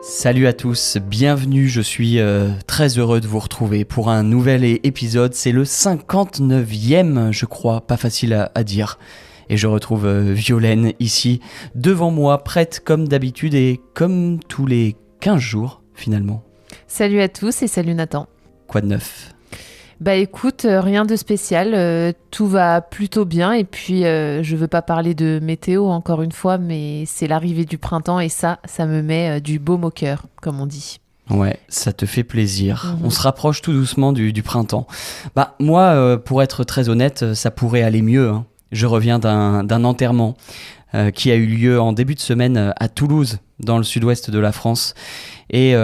Salut à tous, bienvenue, je suis très heureux de vous retrouver pour un nouvel épisode, c'est le 59e je crois, pas facile à dire. Et je retrouve Violaine ici, devant moi, prête comme d'habitude et comme tous les 15 jours finalement. Salut à tous et salut Nathan. Quoi de neuf ? Bah écoute, rien de spécial, tout va plutôt bien et puis je veux pas parler de météo encore une fois, mais c'est l'arrivée du printemps et ça me met du baume au cœur, comme on dit. Ouais, ça te fait plaisir. On se rapproche tout doucement du printemps. Bah moi, pour être très honnête, ça pourrait aller mieux, hein. Je reviens d'un enterrement qui a eu lieu en début de semaine à Toulouse, dans le sud-ouest de la France. Et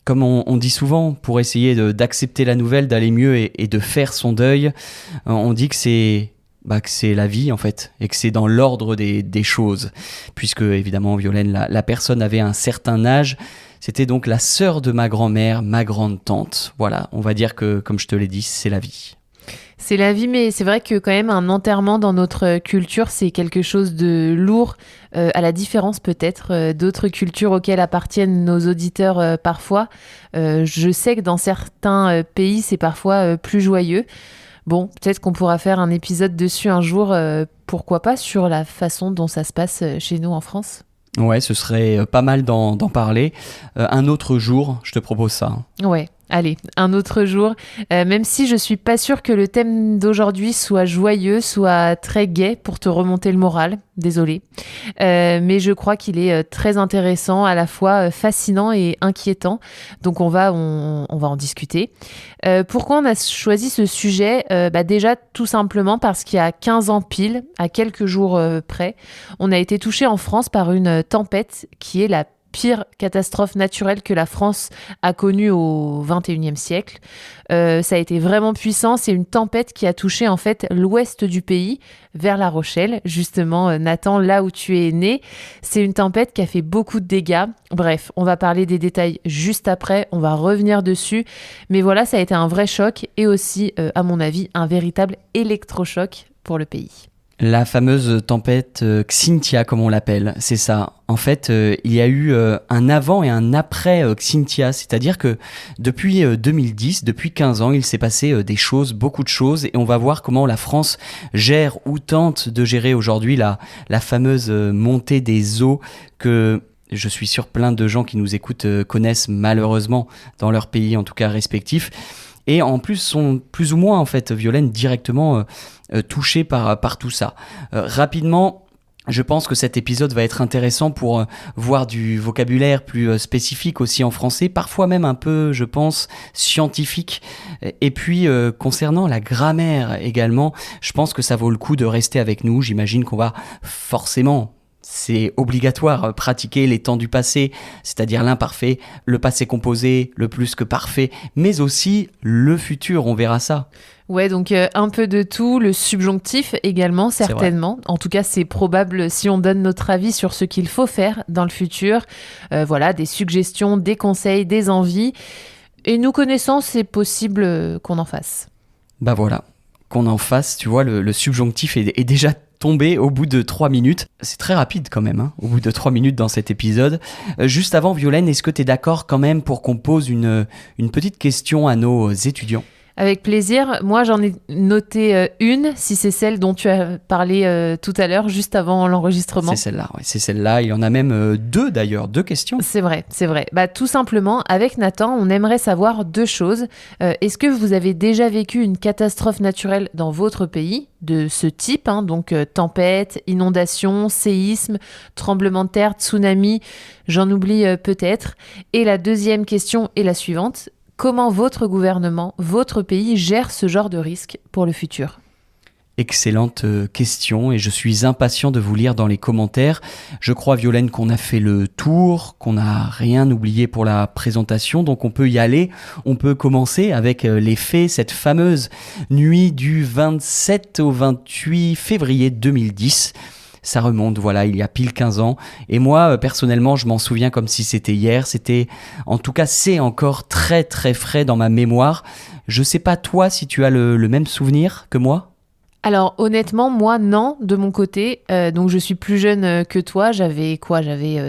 comme on dit souvent, pour essayer d'accepter la nouvelle, d'aller mieux et de faire son deuil, on dit que c'est la vie en fait, et que c'est dans l'ordre des choses. Puisque évidemment, Violaine, la personne avait un certain âge. C'était donc la sœur de ma grand-mère, ma grande-tante. Voilà, on va dire que, comme je te l'ai dit, c'est la vie. C'est la vie, mais c'est vrai que quand même un enterrement dans notre culture, c'est quelque chose de lourd, à la différence peut-être d'autres cultures auxquelles appartiennent nos auditeurs parfois. Je sais que dans certains pays, c'est parfois plus joyeux. Bon, peut-être qu'on pourra faire un épisode dessus un jour, pourquoi pas, sur la façon dont ça se passe chez nous en France. Ouais, ce serait pas mal d'en parler. Un autre jour, je te propose ça. Ouais. Allez, un autre jour, même si je suis pas sûre que le thème d'aujourd'hui soit joyeux, soit très gai pour te remonter le moral, désolée. Mais je crois qu'il est très intéressant, à la fois fascinant et inquiétant. Donc on va en discuter. Pourquoi on a choisi ce sujet ? Déjà tout simplement parce qu'il y a 15 ans pile, à quelques jours près, on a été touché en France par une tempête qui est la pire catastrophe naturelle que la France a connue au XXIe siècle. Ça a été vraiment puissant. C'est une tempête qui a touché en fait l'ouest du pays, vers La Rochelle, justement, Nathan, là où tu es né. C'est une tempête qui a fait beaucoup de dégâts. Bref, on va parler des détails juste après, on va revenir dessus. Mais voilà, ça a été un vrai choc et aussi, à mon avis, un véritable électrochoc pour le pays. La fameuse tempête Xynthia, comme on l'appelle, c'est ça. En fait, il y a eu un avant et un après Xynthia, c'est-à-dire que depuis 2010, depuis 15 ans, il s'est passé des choses, beaucoup de choses, et on va voir comment la France gère ou tente de gérer aujourd'hui la fameuse montée des eaux que je suis sûr plein de gens qui nous écoutent connaissent malheureusement dans leur pays, en tout cas respectifs. Et en plus sont plus ou moins en fait Violaine directement touchés par tout ça. Rapidement, je pense que cet épisode va être intéressant pour voir du vocabulaire plus spécifique aussi en français, parfois même un peu, je pense, scientifique. Et puis, concernant la grammaire également, je pense que ça vaut le coup de rester avec nous. J'imagine qu'on va forcément... C'est obligatoire, pratiquer les temps du passé, c'est-à-dire l'imparfait, le passé composé, le plus que parfait, mais aussi le futur, on verra ça. Ouais, donc un peu de tout, le subjonctif également, certainement. En tout cas, c'est probable si on donne notre avis sur ce qu'il faut faire dans le futur. Voilà, des suggestions, des conseils, des envies. Et nous connaissant, c'est possible qu'on en fasse. Bah voilà, qu'on en fasse, tu vois, le subjonctif est déjà tombé au bout de 3 minutes. C'est très rapide quand même, hein, au bout de 3 minutes dans cet épisode. Juste avant, Violaine, est-ce que tu es d'accord quand même pour qu'on pose une petite question à nos étudiants ? Avec plaisir. Moi, j'en ai noté une, si c'est celle dont tu as parlé tout à l'heure, juste avant l'enregistrement. C'est celle-là, ouais, c'est celle-là. Il y en a même deux d'ailleurs, 2 questions. C'est vrai. Tout simplement, avec Nathan, on aimerait savoir 2 choses. Est-ce que vous avez déjà vécu une catastrophe naturelle dans votre pays de ce type, hein, donc tempête, inondation, séisme, tremblement de terre, tsunami, j'en oublie peut-être. Et la deuxième question est la suivante. Comment votre gouvernement, votre pays gère ce genre de risque pour le futur ? Excellente question et je suis impatient de vous lire dans les commentaires. Je crois, Violaine, qu'on a fait le tour, qu'on n'a rien oublié pour la présentation, donc on peut y aller. On peut commencer avec les faits, cette fameuse nuit du 27 au 28 février 2010. Ça remonte, voilà, il y a pile 15 ans. Et moi, personnellement, je m'en souviens comme si c'était hier. En tout cas, c'est encore très très frais dans ma mémoire. Je sais pas toi si tu as le même souvenir que moi ? Alors honnêtement, moi non, de mon côté. Donc je suis plus jeune que toi. J'avais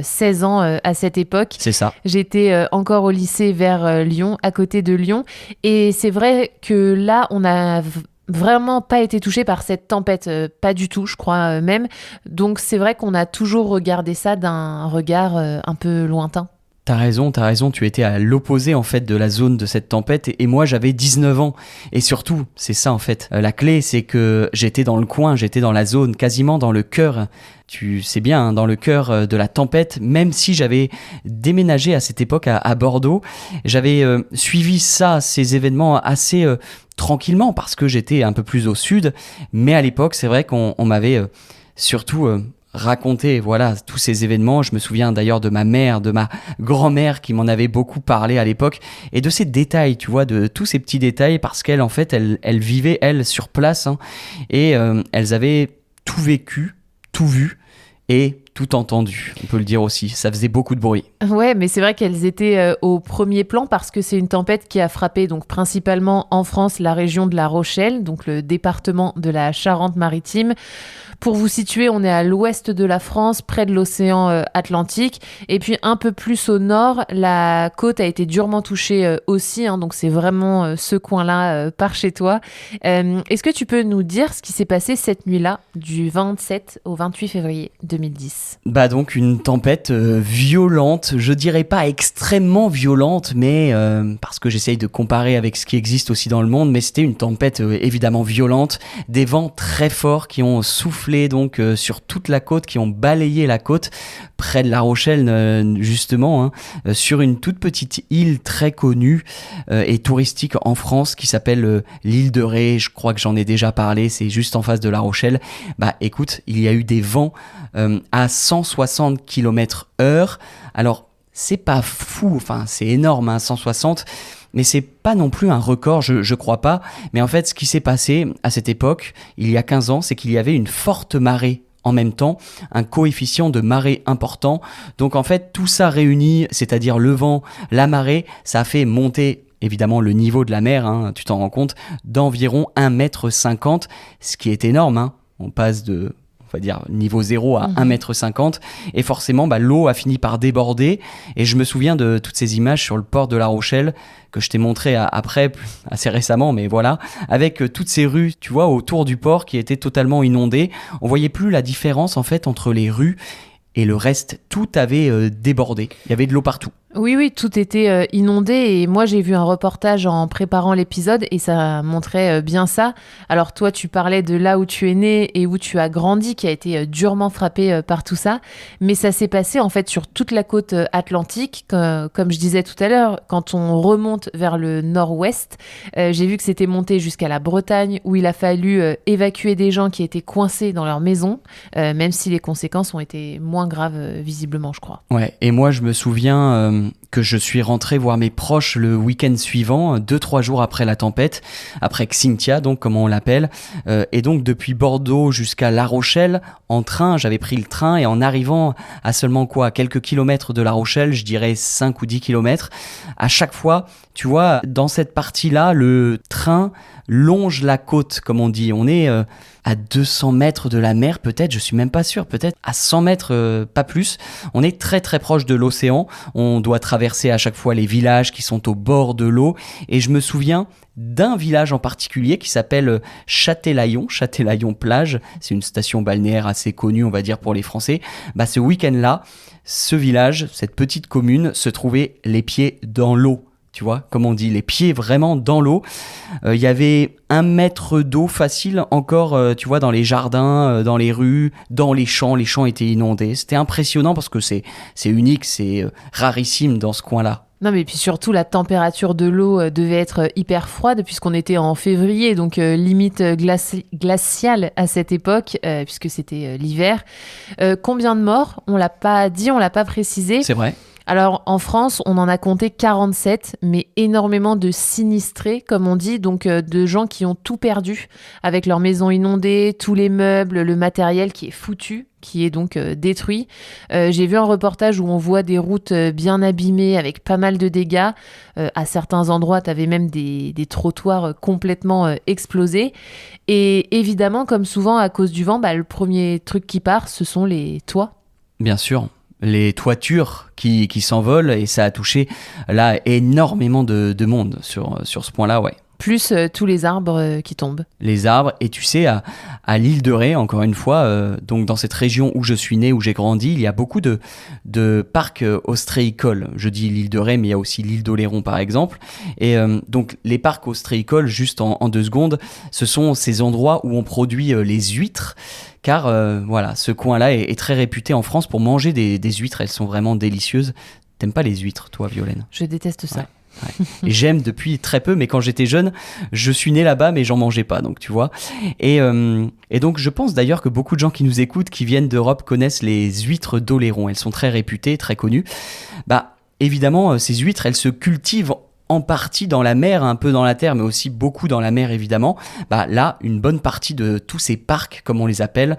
16 ans à cette époque. C'est ça. J'étais encore au lycée vers Lyon, à côté de Lyon. Et c'est vrai que là, on a vraiment pas été touché par cette tempête, pas du tout, je crois même. Donc c'est vrai qu'on a toujours regardé ça d'un regard un peu lointain. T'as raison, tu étais à l'opposé en fait de la zone de cette tempête et moi j'avais 19 ans. Et surtout, c'est ça en fait, la clé c'est que j'étais dans le coin, j'étais dans la zone, quasiment dans le cœur, tu sais bien, hein, dans le cœur de la tempête, même si j'avais déménagé à cette époque à Bordeaux, j'avais suivi ces événements assez tranquillement parce que j'étais un peu plus au sud, mais à l'époque c'est vrai qu'on m'avait surtout... raconter voilà tous ces événements. Je me souviens d'ailleurs de ma mère, de ma grand-mère qui m'en avait beaucoup parlé à l'époque et de ces détails, tu vois, de tous ces petits détails parce qu'elle en fait elle vivait elle sur place hein, et elles avaient tout vécu, tout vu et tout entendu, on peut le dire aussi. Ça faisait beaucoup de bruit. Ouais, mais c'est vrai qu'elles étaient au premier plan parce que c'est une tempête qui a frappé donc principalement en France la région de La Rochelle, donc le département de la Charente-Maritime. Pour vous situer, on est à l'ouest de la France, près de l'océan Atlantique. Et puis un peu plus au nord, la côte a été durement touchée aussi. Hein, donc c'est vraiment ce coin-là par chez toi. Est-ce que tu peux nous dire ce qui s'est passé cette nuit-là, du 27 au 28 février 2010 ? Bah donc une tempête violente, je dirais pas extrêmement violente, mais parce que j'essaye de comparer avec ce qui existe aussi dans le monde, mais c'était une tempête évidemment violente, des vents très forts qui ont soufflé donc sur toute la côte, qui ont balayé la côte près de La Rochelle justement, hein, sur une toute petite île très connue et touristique en France qui s'appelle l'île de Ré. Je crois que j'en ai déjà parlé, c'est juste en face de La Rochelle. Bah écoute, il y a eu des vents à 160 km/h. Alors c'est pas fou, enfin c'est énorme, hein, 160, mais c'est pas non plus un record, je crois pas. Mais en fait, ce qui s'est passé à cette époque, il y a 15 ans, c'est qu'il y avait une forte marée en même temps, un coefficient de marée important. Donc en fait, tout ça réuni, c'est-à-dire le vent, la marée, ça a fait monter évidemment le niveau de la mer, hein, tu t'en rends compte, d'environ 1,50 m, ce qui est énorme. Hein. On passe de... on va dire niveau 0 à 1,50 m, et forcément l'eau a fini par déborder, et je me souviens de toutes ces images sur le port de La Rochelle, que je t'ai montré après, assez récemment, mais voilà, avec toutes ces rues, tu vois, autour du port qui étaient totalement inondées. On voyait plus la différence en fait entre les rues et le reste, tout avait débordé, il y avait de l'eau partout. Oui, tout était inondé et moi j'ai vu un reportage en préparant l'épisode et ça montrait bien ça. Alors toi tu parlais de là où tu es né et où tu as grandi qui a été durement frappé par tout ça, mais ça s'est passé en fait sur toute la côte atlantique, comme je disais tout à l'heure, quand on remonte vers le nord-ouest, j'ai vu que c'était monté jusqu'à la Bretagne où il a fallu évacuer des gens qui étaient coincés dans leur maison, même si les conséquences ont été moins graves visiblement je crois. Ouais, et moi je me souviens... que je suis rentré voir mes proches le week-end suivant, 2-3 jours après la tempête, après Xynthia, donc comme on l'appelle. Et donc depuis Bordeaux jusqu'à La Rochelle, en train, j'avais pris le train et en arrivant à seulement quelques kilomètres de La Rochelle, je dirais 5 ou 10 kilomètres, à chaque fois, tu vois, dans cette partie-là, le train longe la côte, comme on dit. On est à 200 mètres de la mer, peut-être, je suis même pas sûr, peut-être à 100 mètres, pas plus. On est très très proche de l'océan. On doit traverser à chaque fois les villages qui sont au bord de l'eau. Et je me souviens d'un village en particulier qui s'appelle Châtelaillon plage. C'est une station balnéaire assez connue, on va dire, pour les Français. Ce week-end-là, ce village, cette petite commune, se trouvait les pieds dans l'eau. Tu vois, comme on dit, les pieds vraiment dans l'eau. Il y avait 1 mètre d'eau facile encore, tu vois, dans les jardins, dans les rues, dans les champs. Les champs étaient inondés. C'était impressionnant parce que c'est unique, c'est rarissime dans ce coin-là. Non mais puis surtout la température de l'eau devait être hyper froide puisqu'on était en février, donc limite glaciale à cette époque puisque c'était l'hiver. Combien de morts ? On l'a pas dit, on l'a pas précisé. C'est vrai. Alors en France, on en a compté 47, mais énormément de sinistrés, comme on dit, donc de gens qui ont tout perdu, avec leur maison inondée, tous les meubles, le matériel qui est foutu, qui est donc détruit. J'ai vu un reportage où on voit des routes bien abîmées avec pas mal de dégâts. À certains endroits, tu avais même des trottoirs complètement explosés. Et évidemment, comme souvent à cause du vent, le premier truc qui part, ce sont les toits. Bien sûr. Les toitures qui s'envolent, et ça a touché là énormément de monde sur ce point-là, ouais. Plus tous les arbres qui tombent. Les arbres, et tu sais, à l'île de Ré, encore une fois, donc dans cette région où je suis né, où j'ai grandi, il y a beaucoup de parcs ostréicoles. Je dis l'île de Ré, mais il y a aussi l'île d'Oléron, par exemple. Et donc les parcs ostréicoles, juste en 2 secondes, ce sont ces endroits où on produit les huîtres, car voilà, ce coin-là est très réputé en France pour manger des huîtres. Elles sont vraiment délicieuses. T'aimes pas les huîtres, toi, Violaine? Je déteste ça. Ouais. Ouais. Et j'aime depuis très peu, mais quand j'étais jeune, je suis né là-bas, mais j'en mangeais pas, donc tu vois. Et donc je pense d'ailleurs que beaucoup de gens qui nous écoutent, qui viennent d'Europe, connaissent les huîtres d'Oléron. Elles sont très réputées, très connues. Évidemment, ces huîtres, elles se cultivent en partie dans la mer, un peu dans la terre, mais aussi beaucoup dans la mer, évidemment. Là, une bonne partie de tous ces parcs, comme on les appelle,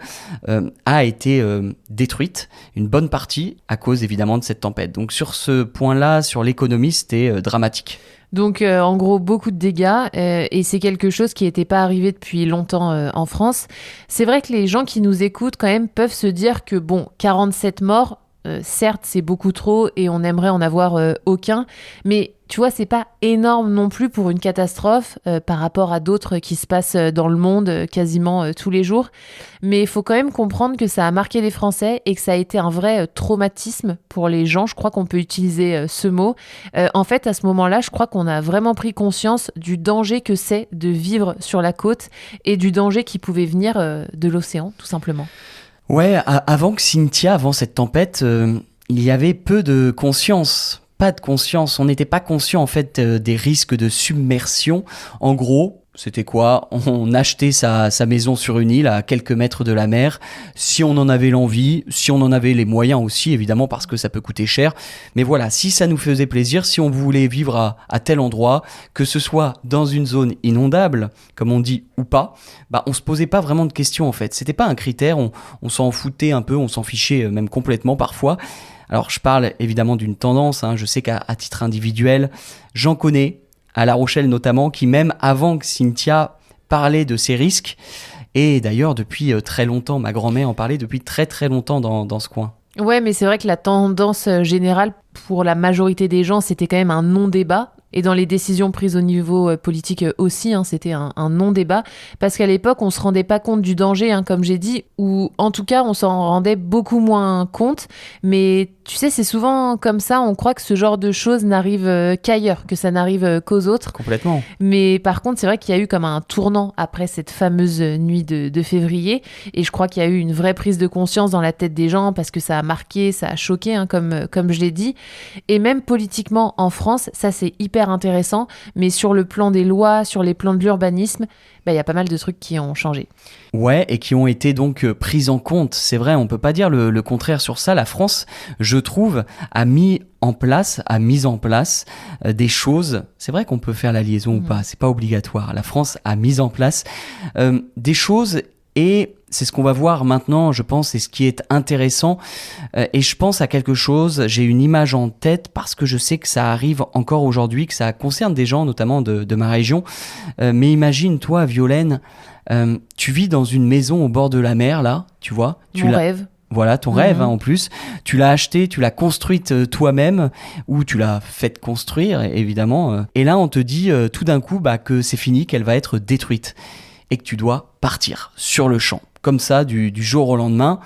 a été détruite. Une bonne partie à cause, évidemment, de cette tempête. Donc, sur ce point-là, sur l'économie, c'était dramatique. Donc, en gros, beaucoup de dégâts, et c'est quelque chose qui n'était pas arrivé depuis longtemps en France. C'est vrai que les gens qui nous écoutent, quand même, peuvent se dire que, 47 morts, certes, c'est beaucoup trop, et on aimerait en avoir aucun, mais tu vois, c'est pas énorme non plus pour une catastrophe par rapport à d'autres qui se passent dans le monde quasiment tous les jours. Mais il faut quand même comprendre que ça a marqué les Français et que ça a été un vrai traumatisme pour les gens. Je crois qu'on peut utiliser ce mot. En fait, à ce moment-là, je crois qu'on a vraiment pris conscience du danger que c'est de vivre sur la côte et du danger qui pouvait venir de l'océan, tout simplement. Ouais, avant cette tempête, il y avait peu de conscience. Pas de conscience, on n'était pas conscient en fait des risques de submersion. En gros, c'était quoi? On achetait sa maison sur une île à quelques mètres de la mer, si on en avait l'envie, si on en avait les moyens aussi, évidemment, parce que ça peut coûter cher. Mais voilà, si ça nous faisait plaisir, si on voulait vivre à tel endroit, que ce soit dans une zone inondable, comme on dit, ou pas, on se posait pas vraiment de questions en fait. C'était pas un critère, on s'en foutait un peu, on s'en fichait même complètement parfois. Alors, je parle évidemment d'une tendance, je sais qu'à titre individuel, j'en connais, à La Rochelle notamment, qui même avant que Cynthia parlait de ces risques, et d'ailleurs depuis très longtemps, ma grand-mère en parlait depuis très très longtemps dans ce coin. Ouais, mais c'est vrai que la tendance générale pour la majorité des gens, c'était quand même un non-débat. Et dans les décisions prises au niveau politique aussi, c'était un non-débat. Parce qu'à l'époque, on se rendait pas compte du danger, comme j'ai dit, ou en tout cas, on s'en rendait beaucoup moins compte. Mais tu sais, c'est souvent comme ça, on croit que ce genre de choses n'arrive qu'ailleurs, que ça n'arrive qu'aux autres. Complètement. Mais par contre, c'est vrai qu'il y a eu comme un tournant après cette fameuse nuit de février. Et je crois qu'il y a eu une vraie prise de conscience dans la tête des gens parce que ça a marqué, ça a choqué, comme je l'ai dit. Et même politiquement en France, ça c'est hyper intéressant, mais sur le plan des lois, sur les plans de l'urbanisme, il y a pas mal de trucs qui ont changé. Ouais, et qui ont été donc pris en compte. C'est vrai, on peut pas dire le contraire sur ça. La France, je trouve, a mis en place des choses. C'est vrai qu'on peut faire la liaison ou pas, c'est pas obligatoire. La France a mis en place des choses, et c'est ce qu'on va voir maintenant, je pense, et ce qui est intéressant. Et je pense à quelque chose, j'ai une image en tête parce que je sais que ça arrive encore aujourd'hui, que ça concerne des gens, notamment de ma région. Mais imagine, toi, Violaine, tu vis dans une maison au bord de la mer, là, tu vois. Mon rêve. Voilà, ton rêve, en plus. Tu l'as acheté, tu l'as construite toi-même, ou tu l'as fait construire, évidemment. Et là, on te dit tout d'un coup que c'est fini, qu'elle va être détruite. Et que tu dois partir sur le champ. Comme ça, du jour au lendemain.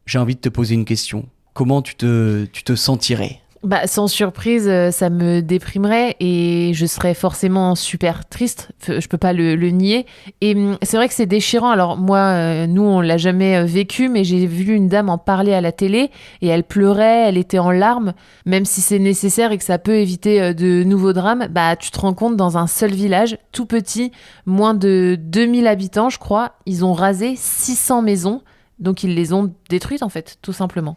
J'ai envie de te poser une question. Comment tu te sentirais ? Sans surprise, ça me déprimerait et je serais forcément super triste. Je peux pas le nier. Et c'est vrai que c'est déchirant. Alors moi, nous, on l'a jamais vécu, mais j'ai vu une dame en parler à la télé et elle pleurait, elle était en larmes. Même si c'est nécessaire et que ça peut éviter de nouveaux drames, tu te rends compte, dans un seul village, tout petit, moins de 2000 habitants, je crois, ils ont rasé 600 maisons. Donc ils les ont détruites, en fait, tout simplement.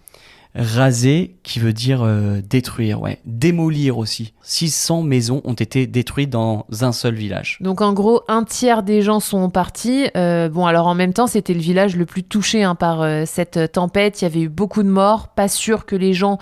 Raser, qui veut dire détruire, ouais. Démolir aussi. 600 maisons ont été détruites dans un seul village. Donc en gros, un tiers des gens sont partis. Bon, alors en même temps, c'était le village le plus touché par cette tempête. Il y avait eu beaucoup de morts. Pas sûr que les gens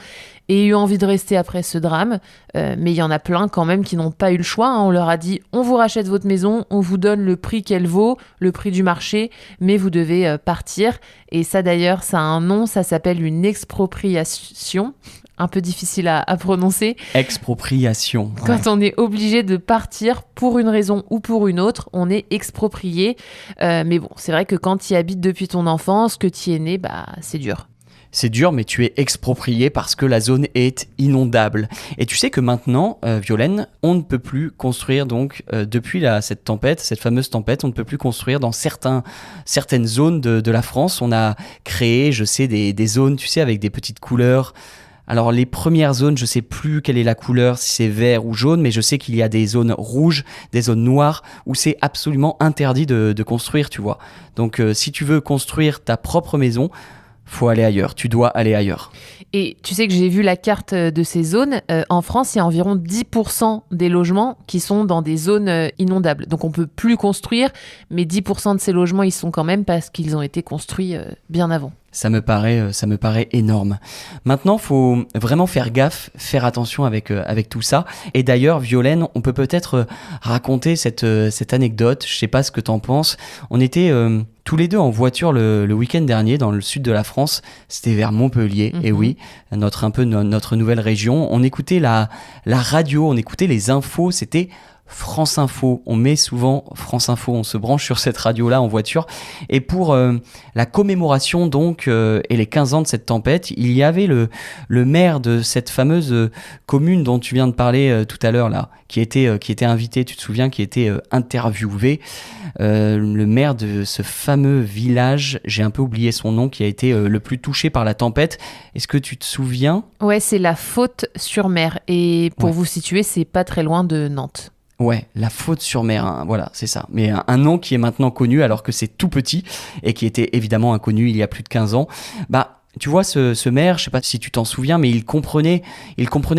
aient eu envie de rester après ce drame. Mais il y en a plein quand même qui n'ont pas eu le choix. On leur a dit, on vous rachète votre maison, on vous donne le prix qu'elle vaut, le prix du marché, mais vous devez partir. Et ça d'ailleurs, ça a un nom, ça s'appelle une expropriation. Un peu difficile à prononcer. Expropriation. Ouais. Quand on est obligé de partir pour une raison ou pour une autre, on est exproprié. Mais bon, c'est vrai que quand tu y habites depuis ton enfance, que tu y es né, c'est dur. C'est dur, mais tu es exproprié parce que la zone est inondable. Et tu sais que maintenant, Violaine, on ne peut plus construire, donc, depuis cette tempête, cette fameuse tempête, on ne peut plus construire dans certaines zones de la France. On a créé, je sais, des zones, tu sais, avec des petites couleurs. Alors les premières zones, je sais plus quelle est la couleur, si c'est vert ou jaune, mais je sais qu'il y a des zones rouges, des zones noires, où c'est absolument interdit de construire, tu vois. Donc si tu veux construire ta propre maison, faut aller ailleurs, tu dois aller ailleurs. Et tu sais que j'ai vu la carte de ces zones. En France, il y a environ 10% des logements qui sont dans des zones inondables. Donc on peut plus construire, mais 10% de ces logements, ils sont quand même parce qu'ils ont été construits bien avant. Ça me paraît énorme. Maintenant, faut vraiment faire gaffe, faire attention avec tout ça. Et d'ailleurs, Violaine, on peut peut-être raconter cette anecdote. Je sais pas ce que t'en penses. On était tous les deux en voiture le week-end dernier dans le sud de la France. C'était vers Montpellier. Et oui, notre nouvelle région. On écoutait la radio, on écoutait les infos. C'était France Info, on met souvent France Info, on se branche sur cette radio-là en voiture. Et pour la commémoration donc et les 15 ans de cette tempête, il y avait le maire de cette fameuse commune dont tu viens de parler tout à l'heure là, qui était invité, tu te souviens, qui était interviewé. Le maire de ce fameux village, j'ai un peu oublié son nom, qui a été le plus touché par la tempête. Est-ce que tu te souviens ? Ouais, c'est la Faute-sur-Mer. Et pour vous situer, c'est pas très loin de Nantes. Ouais, la Faute-sur-Mer, hein, voilà, c'est ça. Mais un nom qui est maintenant connu alors que c'est tout petit et qui était évidemment inconnu il y a plus de 15 ans. Tu vois, ce maire, je sais pas si tu t'en souviens, mais il comprenait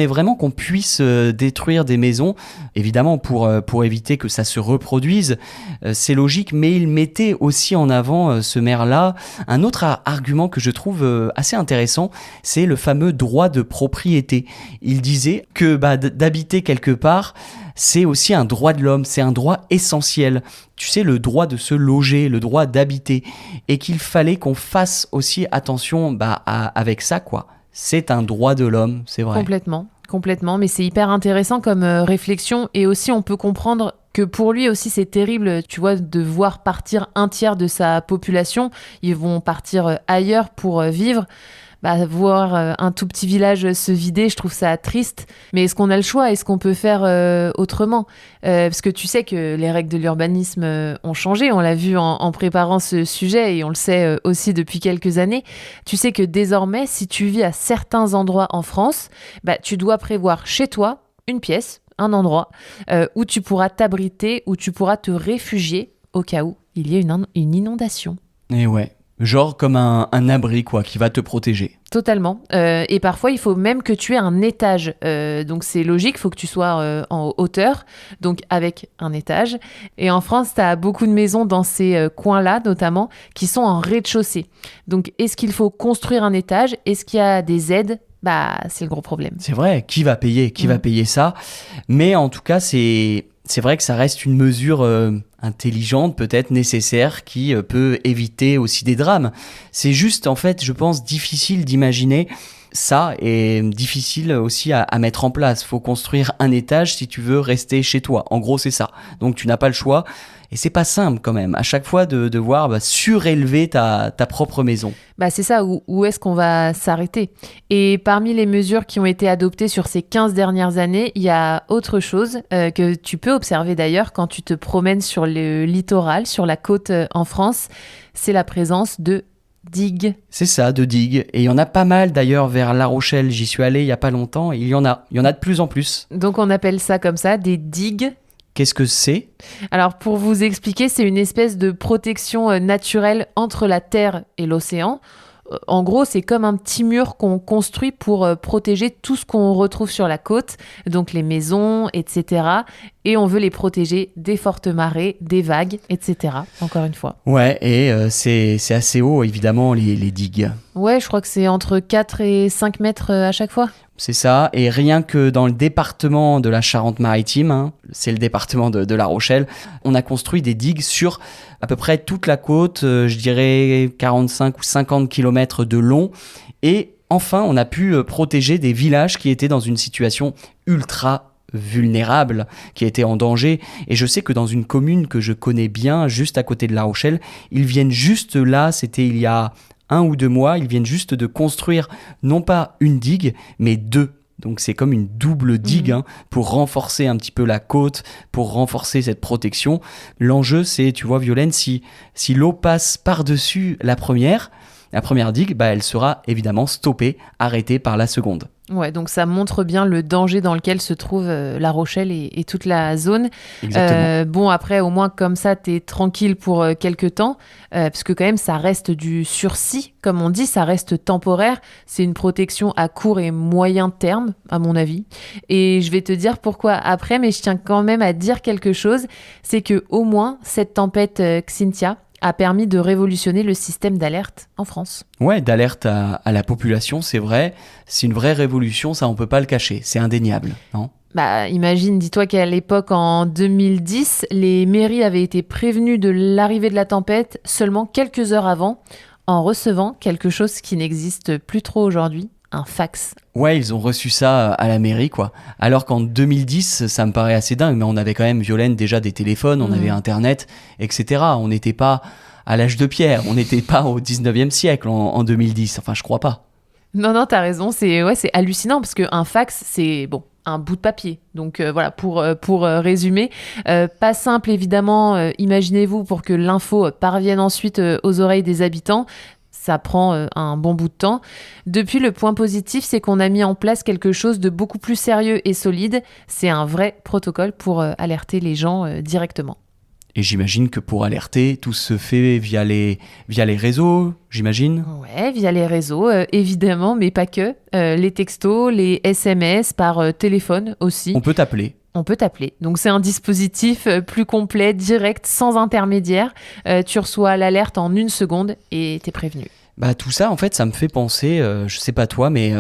vraiment qu'on puisse détruire des maisons, évidemment pour éviter que ça se reproduise, c'est logique, mais il mettait aussi en avant, ce maire-là, un autre argument que je trouve assez intéressant, c'est le fameux droit de propriété. Il disait que d'habiter quelque part, c'est aussi un droit de l'homme, c'est un droit essentiel. Tu sais, le droit de se loger, le droit d'habiter. Et qu'il fallait qu'on fasse aussi attention avec ça, quoi. C'est un droit de l'homme, c'est vrai. Complètement. Mais c'est hyper intéressant comme réflexion. Et aussi, on peut comprendre que pour lui aussi, c'est terrible, tu vois, de voir partir un tiers de sa population. Ils vont partir ailleurs pour vivre. Voir un tout petit village se vider, je trouve ça triste. Mais est-ce qu'on a le choix ? Est-ce qu'on peut faire autrement ? Parce que tu sais que les règles de l'urbanisme ont changé. On l'a vu en préparant ce sujet et on le sait aussi depuis quelques années. Tu sais que désormais, si tu vis à certains endroits en France, tu dois prévoir chez toi une pièce, un endroit où tu pourras t'abriter, où tu pourras te réfugier au cas où il y ait une inondation. Et ouais. Genre comme un abri, quoi, qui va te protéger. Totalement. Et parfois, il faut même que tu aies un étage. Donc, c'est logique, il faut que tu sois en hauteur, donc avec un étage. Et en France, tu as beaucoup de maisons dans ces coins-là, notamment, qui sont en rez-de-chaussée. Donc, est-ce qu'il faut construire un étage ? Est-ce qu'il y a des aides ? C'est le gros problème. C'est vrai, qui va payer ça ? Mais en tout cas, c'est vrai que ça reste une mesure intelligente, peut-être nécessaire, qui peut éviter aussi des drames. C'est juste, en fait, je pense, difficile d'imaginer ça et difficile aussi à mettre en place. Faut construire un étage si tu veux rester chez toi. En gros, c'est ça. Donc, tu n'as pas le choix. Et c'est pas simple quand même, à chaque fois de devoir surélever ta propre maison. C'est ça, où est-ce qu'on va s'arrêter ? Et parmi les mesures qui ont été adoptées sur ces 15 dernières années, il y a autre chose que tu peux observer d'ailleurs quand tu te promènes sur le littoral, sur la côte en France, c'est la présence de digues. C'est ça, de digues. Et il y en a pas mal d'ailleurs vers La Rochelle, j'y suis allé il y a pas longtemps, et il y en a de plus en plus. Donc on appelle ça comme ça, des digues. Qu'est-ce que c'est ? Alors, pour vous expliquer, c'est une espèce de protection naturelle entre la terre et l'océan. En gros, c'est comme un petit mur qu'on construit pour protéger tout ce qu'on retrouve sur la côte, donc les maisons, etc. Et on veut les protéger des fortes marées, des vagues, etc. Encore une fois. Ouais, et c'est assez haut, évidemment, les digues. Ouais, je crois que c'est entre 4 et 5 mètres à chaque fois. C'est ça, et rien que dans le département de la Charente-Maritime, hein, c'est le département de La Rochelle, on a construit des digues sur à peu près toute la côte, je dirais 45 ou 50 kilomètres de long, et enfin on a pu protéger des villages qui étaient dans une situation ultra vulnérable, qui étaient en danger, et je sais que dans une commune que je connais bien, juste à côté de La Rochelle, ils viennent juste là, c'était il y a 1 ou 2 mois, ils viennent juste de construire non pas une digue, mais 2. Donc c'est comme une double digue pour renforcer un petit peu la côte, pour renforcer cette protection. L'enjeu c'est, tu vois Violaine, si l'eau passe par-dessus la première digue, elle sera évidemment stoppée, arrêtée par la seconde. Ouais, donc ça montre bien le danger dans lequel se trouve La Rochelle et toute la zone. Exactement. Bon, après, au moins, comme ça, t'es tranquille pour quelques temps, parce que quand même, ça reste du sursis, comme on dit, ça reste temporaire. C'est une protection à court et moyen terme, à mon avis. Et je vais te dire pourquoi après, mais je tiens quand même à dire quelque chose, c'est que au moins, cette tempête Xynthia a permis de révolutionner le système d'alerte en France. Ouais, d'alerte à la population, c'est vrai. C'est une vraie révolution, ça on peut pas le cacher, c'est indéniable, non ? Imagine, dis-toi qu'à l'époque, en 2010, les mairies avaient été prévenues de l'arrivée de la tempête seulement quelques heures avant, en recevant quelque chose qui n'existe plus trop aujourd'hui, un fax. Ouais, ils ont reçu ça à la mairie, quoi. Alors qu'en 2010, ça me paraît assez dingue, mais on avait quand même, Violaine, déjà des téléphones, on avait Internet, etc. On n'était pas à l'âge de pierre, on n'était pas au 19e siècle en 2010, enfin je crois pas. Non, t'as raison, c'est hallucinant, parce qu'un fax, c'est un bout de papier. Donc voilà, pour résumer, pas simple évidemment, imaginez-vous, pour que l'info parvienne ensuite aux oreilles des habitants. Ça prend un bon bout de temps. Depuis, le point positif, c'est qu'on a mis en place quelque chose de beaucoup plus sérieux et solide. C'est un vrai protocole pour alerter les gens directement. Et j'imagine que pour alerter, tout se fait via les réseaux, j'imagine. Ouais, via les réseaux, évidemment, mais pas que. Les textos, les SMS, par téléphone aussi. On peut t'appeler. On peut t'appeler. Donc c'est un dispositif plus complet, direct, sans intermédiaire. Tu reçois l'alerte en 1 seconde et t'es prévenu. Tout ça, en fait, ça me fait penser, je sais pas toi, mais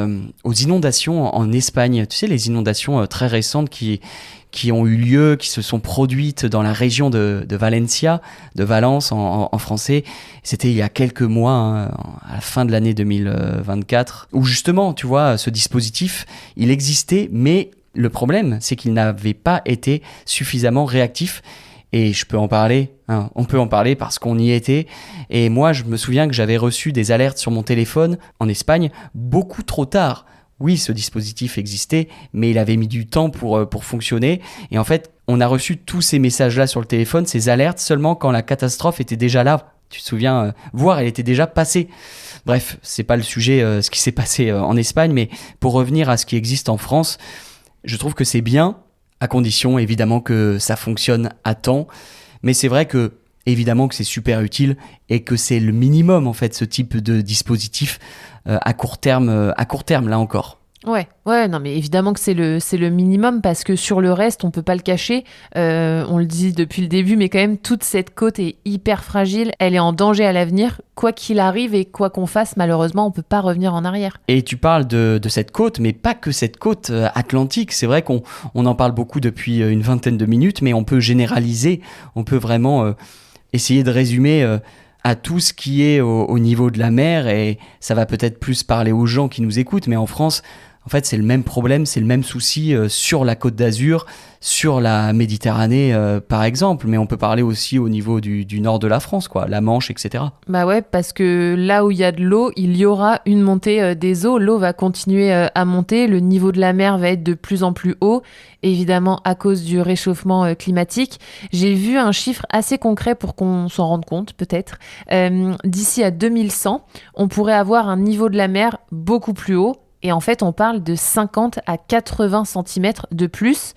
aux inondations en Espagne. Tu sais, les inondations très récentes qui ont eu lieu, qui se sont produites dans la région de Valencia, de Valence en français. C'était il y a quelques mois, à la fin de l'année 2024, où justement, tu vois, ce dispositif, il existait, mais le problème, c'est qu'il n'avait pas été suffisamment réactif. Et je peux en parler, on peut en parler parce qu'on y était. Et moi, je me souviens que j'avais reçu des alertes sur mon téléphone en Espagne beaucoup trop tard. Oui, ce dispositif existait, mais il avait mis du temps pour fonctionner. Et en fait, on a reçu tous ces messages-là sur le téléphone, ces alertes, seulement quand la catastrophe était déjà là. Tu te souviens, voire elle était déjà passée. Bref, c'est pas le sujet, ce qui s'est passé en Espagne, mais pour revenir à ce qui existe en France, je trouve que c'est bien, à condition évidemment que ça fonctionne à temps. Mais c'est vrai que évidemment que c'est super utile et que c'est le minimum en fait, ce type de dispositif à court terme là encore. Ouais, non, mais évidemment que c'est le minimum, parce que sur le reste, on peut pas le cacher. On le dit depuis le début, mais quand même, toute cette côte est hyper fragile. Elle est en danger à l'avenir. Quoi qu'il arrive et quoi qu'on fasse, malheureusement, on peut pas revenir en arrière. Et tu parles de cette côte, mais pas que cette côte atlantique. C'est vrai qu'on en parle beaucoup depuis une vingtaine de minutes, mais on peut généraliser. On peut vraiment essayer de résumer à tout ce qui est au niveau de la mer, et ça va peut-être plus parler aux gens qui nous écoutent, mais en France, en fait, c'est le même problème, c'est le même souci sur la Côte d'Azur, sur la Méditerranée, par exemple. Mais on peut parler aussi au niveau du nord de la France, quoi, la Manche, etc. Ouais, parce que là où il y a de l'eau, il y aura une montée des eaux. L'eau va continuer à monter, le niveau de la mer va être de plus en plus haut, évidemment à cause du réchauffement climatique. J'ai vu un chiffre assez concret pour qu'on s'en rende compte, peut-être. D'ici à 2100, on pourrait avoir un niveau de la mer beaucoup plus haut. Et en fait, on parle de 50 à 80 cm de plus.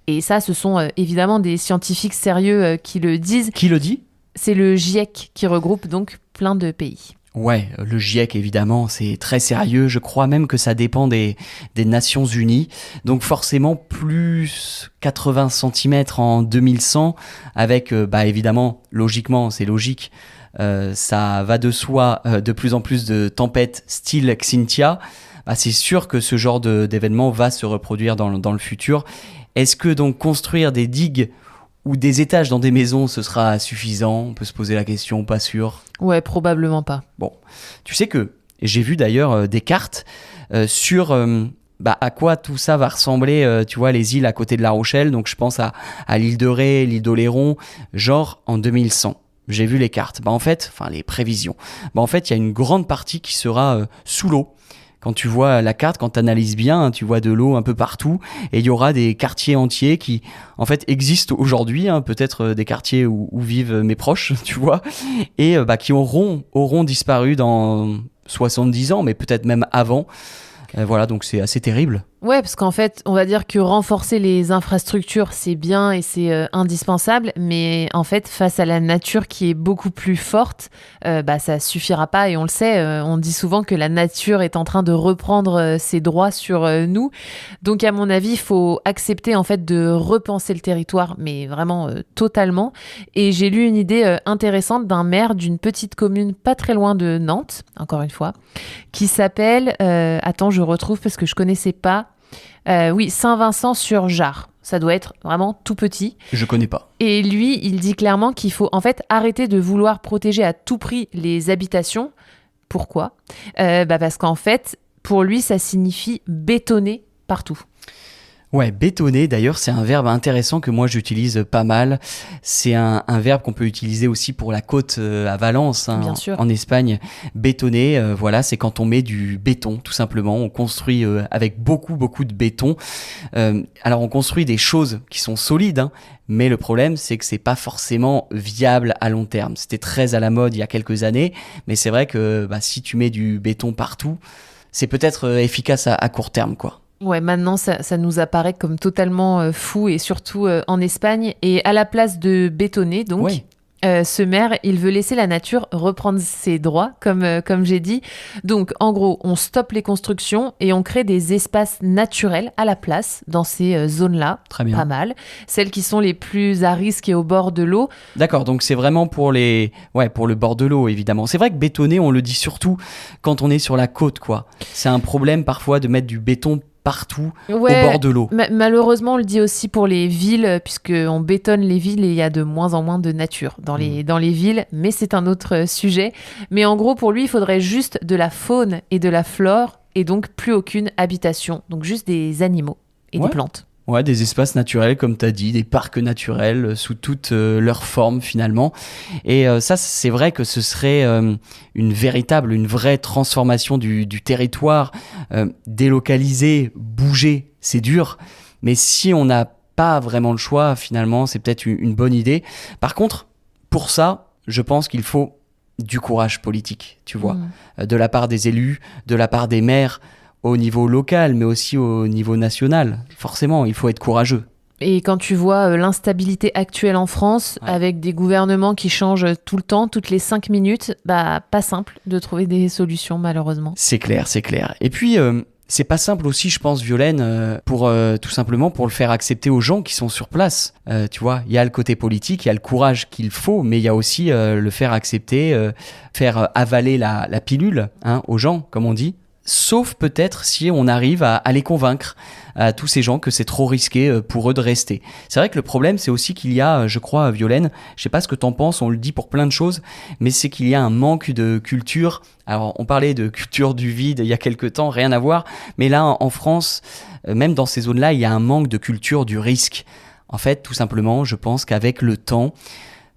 Et ça, ce sont évidemment des scientifiques sérieux qui le disent. Qui le dit ? C'est le GIEC qui regroupe donc plein de pays. Ouais, le GIEC, évidemment, c'est très sérieux. Je crois même que ça dépend des Nations Unies. Donc forcément, plus 80 centimètres en 2100, avec, évidemment, logiquement, c'est logique, ça va de soi, de plus en plus de tempêtes style Xynthia. C'est sûr que ce genre d'événement va se reproduire dans le futur. Est-ce que donc construire des digues ou des étages dans des maisons, ce sera suffisant? On peut se poser la question, pas sûr. Ouais, probablement pas. Bon, tu sais que j'ai vu d'ailleurs des cartes sur à quoi tout ça va ressembler, tu vois, les îles à côté de La Rochelle. Donc je pense à l'île de Ré, l'île d'Oléron, genre en 2100. J'ai vu les cartes. Les prévisions. En fait, il y a une grande partie qui sera sous l'eau. Quand tu vois la carte, quand tu analyses bien, hein, tu vois de l'eau un peu partout et il y aura des quartiers entiers qui, en fait, existent aujourd'hui, hein, peut-être des quartiers où vivent mes proches, tu vois, et qui auront disparu dans 70 ans, mais peut-être même avant. Voilà, donc c'est assez terrible. Ouais, parce qu'en fait, on va dire que renforcer les infrastructures, c'est bien et c'est indispensable, mais en fait, face à la nature qui est beaucoup plus forte, ça suffira pas et on le sait, on dit souvent que la nature est en train de reprendre ses droits sur nous. Donc à mon avis, il faut accepter en fait de repenser le territoire, mais vraiment totalement. Et j'ai lu une idée intéressante d'un maire d'une petite commune pas très loin de Nantes, encore une fois, qui s'appelle, attends, je retrouve parce que je connaissais pas. Saint-Vincent-sur-Jard. Ça doit être vraiment tout petit. Je connais pas. Et lui, il dit clairement qu'il faut en fait arrêter de vouloir protéger à tout prix les habitations. Pourquoi ? Parce qu'en fait, pour lui, ça signifie bétonner partout. Ouais, bétonner, d'ailleurs, c'est un verbe intéressant que moi j'utilise pas mal. C'est un verbe qu'on peut utiliser aussi pour la côte à Valence, hein, Bien sûr. en Espagne. Bétonner, c'est quand on met du béton, tout simplement. On construit avec beaucoup de béton. Alors, on construit des choses qui sont solides, hein, mais le problème, c'est que c'est pas forcément viable à long terme. C'était très à la mode il y a quelques années, mais c'est vrai que si tu mets du béton partout, c'est peut-être efficace à court terme, quoi. Ouais, maintenant, ça nous apparaît comme totalement fou et surtout en Espagne. Et à la place de bétonner, donc, Ouais. Ce maire, il veut laisser la nature reprendre ses droits, comme j'ai dit. Donc, en gros, on stoppe les constructions et on crée des espaces naturels à la place dans ces zones-là. Très bien. Pas mal. Celles qui sont les plus à risque et au bord de l'eau. D'accord, donc c'est vraiment pour le bord de l'eau, évidemment. C'est vrai que bétonner, on le dit surtout quand on est sur la côte, quoi. C'est un problème parfois de mettre du béton partout au bord de l'eau. Malheureusement, on le dit aussi pour les villes, puisqu'on bétonne les villes et il y a de moins en moins de nature dans les villes, mais c'est un autre sujet. Mais en gros, pour lui, il faudrait juste de la faune et de la flore, et donc plus aucune habitation, donc juste des animaux et des plantes. Ouais, des espaces naturels, comme tu as dit, des parcs naturels sous toutes leurs formes finalement. Et ça, c'est vrai que ce serait une vraie transformation du territoire. Délocaliser, bouger, c'est dur. Mais si on n'a pas vraiment le choix, finalement, c'est peut-être une bonne idée. Par contre, pour ça, je pense qu'il faut du courage politique, tu vois, de la part des élus, de la part des maires, au niveau local, mais aussi au niveau national. Forcément, il faut être courageux. Et quand tu vois l'instabilité actuelle en France, avec des gouvernements qui changent tout le temps, toutes les 5 minutes, pas simple de trouver des solutions, malheureusement. C'est clair. Et puis, c'est pas simple aussi, je pense, Violaine, pour tout simplement pour le faire accepter aux gens qui sont sur place. Tu vois, il y a le côté politique, il y a le courage qu'il faut, mais il y a aussi le faire accepter, faire avaler la pilule, hein, aux gens, comme on dit. Sauf peut-être si on arrive à les convaincre, à tous ces gens, que c'est trop risqué pour eux de rester. C'est vrai que le problème, c'est aussi qu'il y a, je crois, Violaine, je sais pas ce que t'en penses, on le dit pour plein de choses, mais c'est qu'il y a un manque de culture. Alors, on parlait de culture du vide il y a quelques temps, rien à voir, mais là, en France, même dans ces zones-là, il y a un manque de culture du risque. En fait, tout simplement, je pense qu'avec le temps,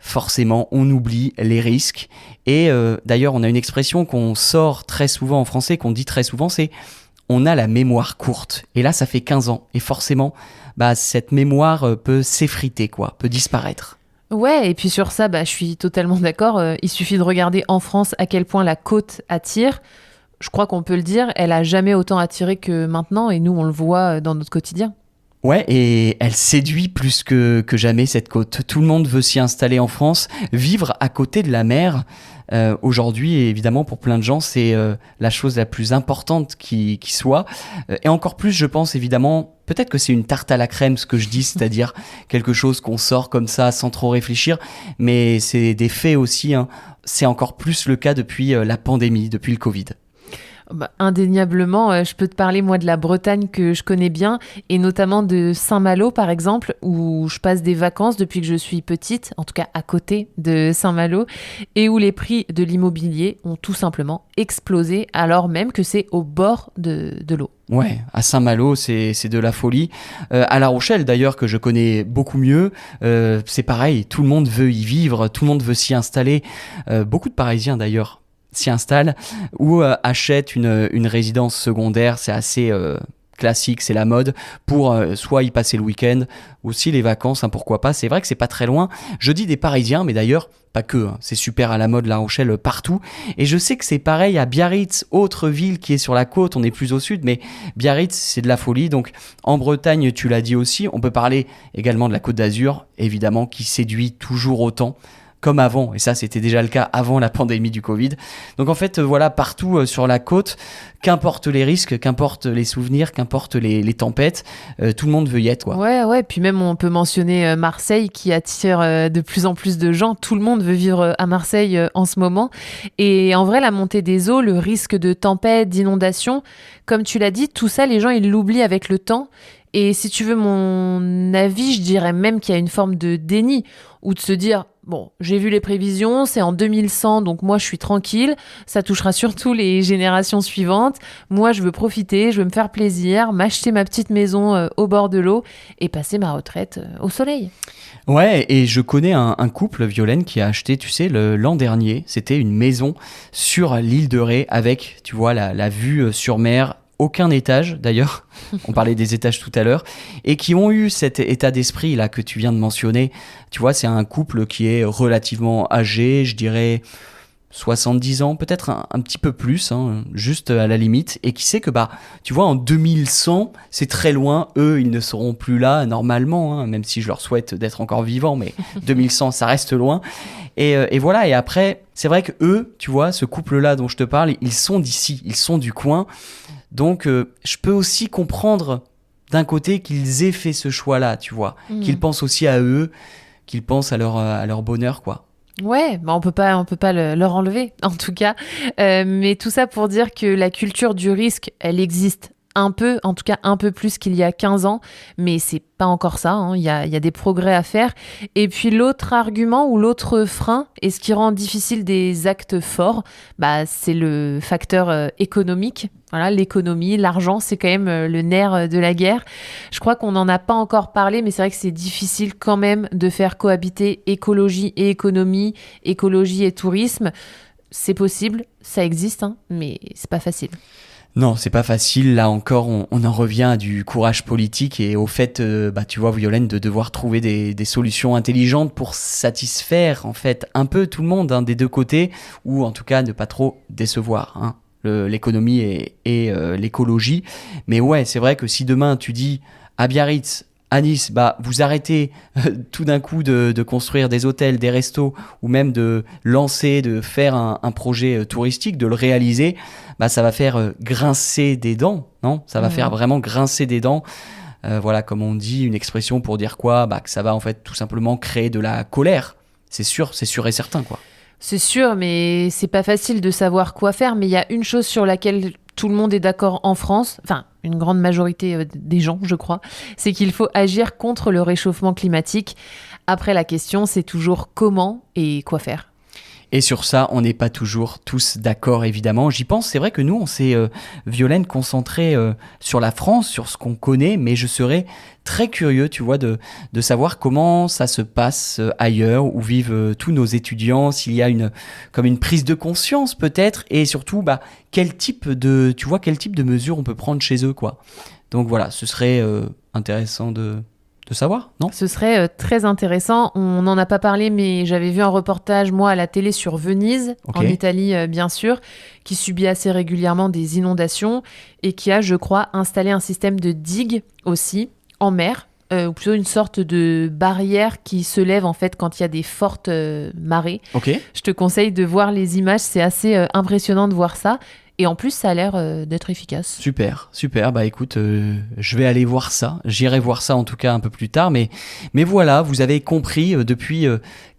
forcément, on oublie les risques. Et d'ailleurs, on a une expression qu'on sort très souvent en français, qu'on dit très souvent, c'est « on a la mémoire courte ». Et là, ça fait 15 ans. Et forcément, cette mémoire peut s'effriter, quoi, peut disparaître. Ouais, et puis sur ça, je suis totalement d'accord. Il suffit de regarder en France à quel point la côte attire. Je crois qu'on peut le dire, elle a jamais autant attiré que maintenant, et nous, on le voit dans notre quotidien. Ouais, et elle séduit plus que jamais cette côte. Tout le monde veut s'y installer en France, vivre à côté de la mer. Aujourd'hui, évidemment, pour plein de gens, c'est la chose la plus importante qui soit. Et encore plus, je pense, évidemment, peut-être que c'est une tarte à la crème, ce que je dis, c'est-à-dire quelque chose qu'on sort comme ça sans trop réfléchir, mais c'est des faits aussi, hein. C'est encore plus le cas depuis la pandémie, depuis le Covid. Bah, indéniablement, je peux te parler moi de la Bretagne que je connais bien et notamment de Saint-Malo par exemple où je passe des vacances depuis que je suis petite, en tout cas à côté de Saint-Malo et où les prix de l'immobilier ont tout simplement explosé alors même que c'est au bord de l'eau. Ouais, à Saint-Malo, c'est de la folie. À La Rochelle, d'ailleurs, que je connais beaucoup mieux, c'est pareil. Tout le monde veut y vivre, tout le monde veut s'y installer. Beaucoup de Parisiens, d'ailleurs, s'y installent ou achètent une résidence secondaire. C'est assez classique, c'est la mode, pour soit y passer le week-end, aussi les vacances, hein, pourquoi pas. C'est vrai que c'est pas très loin. Je dis des Parisiens, mais d'ailleurs, pas que, hein, c'est super à la mode La Rochelle partout. Et je sais que c'est pareil à Biarritz, autre ville qui est sur la côte, on est plus au sud, mais Biarritz, c'est de la folie. Donc en Bretagne, tu l'as dit aussi, on peut parler également de la Côte d'Azur, évidemment, qui séduit toujours autant, comme avant, et ça c'était déjà le cas avant la pandémie du Covid. Donc en fait, voilà, partout sur la côte, qu'importe les risques, qu'importe les souvenirs, qu'importe les tempêtes, tout le monde veut y être, quoi. Ouais, puis même on peut mentionner Marseille qui attire de plus en plus de gens. Tout le monde veut vivre à Marseille en ce moment. Et en vrai, la montée des eaux, le risque de tempête, d'inondation, comme tu l'as dit, tout ça, les gens, ils l'oublient avec le temps. Et si tu veux mon avis, je dirais même qu'il y a une forme de déni ou de se dire, bon, j'ai vu les prévisions, c'est en 2100, donc moi je suis tranquille, ça touchera surtout les générations suivantes. Moi je veux profiter, je veux me faire plaisir, m'acheter ma petite maison au bord de l'eau et passer ma retraite au soleil. Ouais, et je connais un couple, Violaine, qui a acheté, tu sais, l'an dernier, c'était une maison sur l'île de Ré avec, tu vois, la vue sur mer. Aucun étage d'ailleurs, on parlait des étages tout à l'heure, et qui ont eu cet état d'esprit là que tu viens de mentionner. Tu vois, c'est un couple qui est relativement âgé, je dirais 70 ans, peut-être un petit peu plus, hein, juste à la limite, et qui sait que, bah, tu vois, en 2100, c'est très loin, eux, ils ne seront plus là normalement, hein, même si je leur souhaite d'être encore vivants, mais 2100, ça reste loin. Et voilà, et après, c'est vrai que eux, tu vois, ce couple-là dont je te parle, ils sont d'ici, ils sont du coin. Donc, je peux aussi comprendre d'un côté qu'ils aient fait ce choix-là, tu vois, qu'ils pensent aussi à eux, qu'ils pensent à leur bonheur, quoi. Ouais, bah on peut pas leur enlever, en tout cas. Mais tout ça pour dire que la culture du risque, elle existe un peu, en tout cas un peu plus qu'il y a 15 ans, mais c'est pas encore ça, hein. Il y a des progrès à faire. Et puis l'autre argument ou l'autre frein, et ce qui rend difficile des actes forts, bah, c'est le facteur économique. Voilà, l'économie, l'argent, c'est quand même le nerf de la guerre. Je crois qu'on n'en a pas encore parlé, mais c'est vrai que c'est difficile quand même de faire cohabiter écologie et économie, écologie et tourisme. C'est possible, ça existe, hein, mais c'est pas facile. Non, c'est pas facile. Là encore, on en revient à du courage politique et au fait, bah, tu vois, Violaine, de devoir trouver des solutions intelligentes pour satisfaire, en fait, un peu tout le monde, hein, des deux côtés, ou en tout cas ne pas trop décevoir, hein, l'économie et l'écologie. Mais ouais, c'est vrai que si demain tu dis à Biarritz, à Nice, bah, vous arrêtez tout d'un coup de construire des hôtels, des restos, ou même de lancer, de faire un projet touristique, de le réaliser, bah, ça va faire grincer des dents, non ? Ça va faire vraiment grincer des dents. Voilà, comme on dit, une expression pour dire quoi ? Bah, que ça va en fait tout simplement créer de la colère. C'est sûr et certain, quoi. C'est sûr, mais c'est pas facile de savoir quoi faire. Mais il y a une chose sur laquelle tout le monde est d'accord en France, enfin une grande majorité des gens, je crois, c'est qu'il faut agir contre le réchauffement climatique. Après, la question, c'est toujours comment et quoi faire. Et sur ça, on n'est pas toujours tous d'accord, évidemment. J'y pense, c'est vrai que nous, on s'est, Violaine, concentré sur la France, sur ce qu'on connaît, mais je serais très curieux, tu vois, de savoir comment ça se passe ailleurs, où vivent tous nos étudiants, s'il y a comme une prise de conscience peut-être, et surtout, bah, quel type de mesures on peut prendre chez eux, quoi. Donc voilà, ce serait intéressant de savoir, non ? Ce serait très intéressant. On n'en a pas parlé, mais j'avais vu un reportage, moi, à la télé sur Venise, en Italie, bien sûr, qui subit assez régulièrement des inondations et qui a, je crois, installé un système de digues aussi en mer, ou plutôt une sorte de barrière qui se lève en fait quand il y a des fortes marées. Ok. Je te conseille de voir les images, c'est assez impressionnant de voir ça. Et en plus, ça a l'air d'être efficace. Super, super. Bah écoute, je vais aller voir ça. J'irai voir ça en tout cas un peu plus tard. Mais voilà, vous avez compris, depuis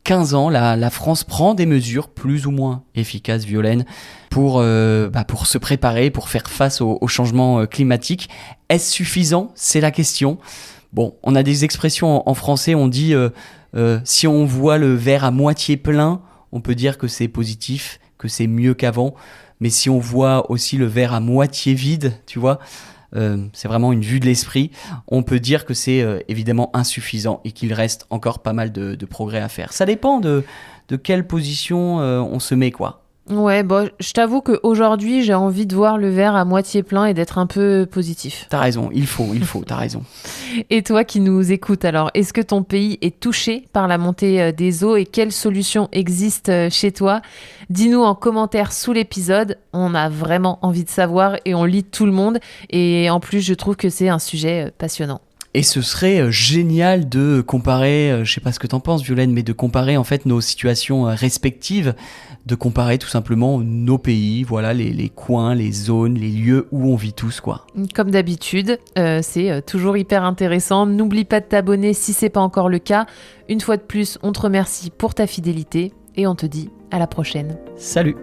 15 ans, la France prend des mesures plus ou moins efficaces, Violaine, pour se préparer, pour faire face au changement climatique. Est-ce suffisant ? C'est la question. Bon, on a des expressions en français, on dit si on voit le verre à moitié plein, on peut dire que c'est positif, que c'est mieux qu'avant. Mais si on voit aussi le verre à moitié vide, tu vois, c'est vraiment une vue de l'esprit, on peut dire que c'est évidemment insuffisant et qu'il reste encore pas mal de progrès à faire. Ça dépend de quelle position on se met, quoi. Ouais, bon, je t'avoue qu'aujourd'hui, j'ai envie de voir le verre à moitié plein et d'être un peu positif. T'as raison, il faut, t'as raison. Et toi qui nous écoutes, alors, est-ce que ton pays est touché par la montée des eaux et quelles solutions existent chez toi ? Dis-nous en commentaire sous l'épisode. On a vraiment envie de savoir et on lit tout le monde. Et en plus, je trouve que c'est un sujet passionnant. Et ce serait génial de comparer, je sais pas ce que t'en penses Violaine, mais de comparer en fait nos situations respectives, de comparer tout simplement nos pays, voilà, les coins, les zones, les lieux où on vit tous, quoi. Comme d'habitude, c'est toujours hyper intéressant. N'oublie pas de t'abonner si c'est pas encore le cas. Une fois de plus, on te remercie pour ta fidélité et on te dit à la prochaine. Salut!